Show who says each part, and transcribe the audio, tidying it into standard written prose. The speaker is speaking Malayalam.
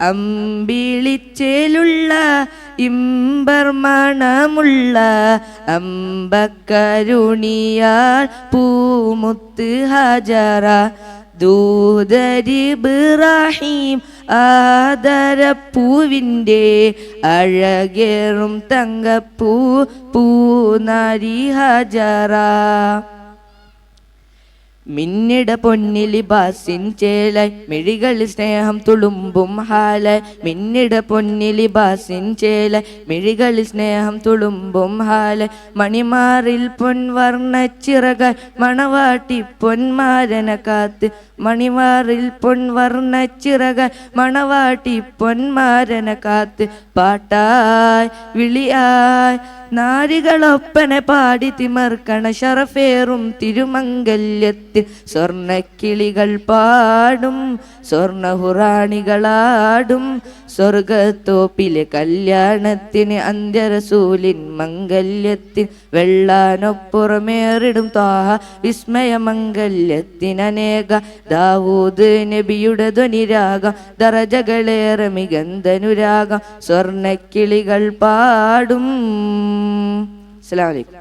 Speaker 1: അമ്പിളിച്ചേലുള്ള ഇമ്പർ മണമുള്ള അമ്പക്കരുണിയാൽ പൂമുത്ത് ഹജറ ദൂതരിബ്രാഹിം ആദരപ്പൂവിൻ്റെ അഴകേറും തങ്കപ്പൂ പൂനാരി ഹജറ മിന്നിട പൊന്നിലി ബാസിൻ ചേലായി മിഴികളിൽ സ്നേഹം തുളുമ്പും ഹാലായി മിന്നിട പൊന്നിലി ബാസിൻ ചേലായി മിഴികളിൽ സ്നേഹം തുളുമ്പും ഹാലായി മണിമാറിൽ പൊൻവർണ്ണച്ചിറകായി മണവാട്ടി പൊന്മാരന കാത്ത് മണിമാറിൽ പൊൻവർണ്ണച്ചിറകായി മണവാട്ടി പൊന്മാരന കാത്ത് പാട്ടായി വിളിയായി നാരികളൊപ്പനെ പാടി തിമർക്കണ ശറഫേറും തിരുമംഗല്യത്തിൽ സ്വർണ്ണക്കിളികൾ പാടും സ്വർണ്ണഹുറാണികളാടും സ്വർഗത്തോപ്പിലെ കല്യാണത്തിന് അന്ത്യറസൂലിൻ മംഗല്യത്തിൽ വെള്ളാനൊപ്പുറമേറിടും ത്വാഹ വിസ്മയമംഗല്യത്തിനനേക ദാവൂദ് നബിയുടെ ധ്വനിരാഗം ദറജകളേറെ മികന്തനുരാഗം സ്വർണ്ണക്കിളികൾ പാടും. അസ്സലാമു അലൈക്കും.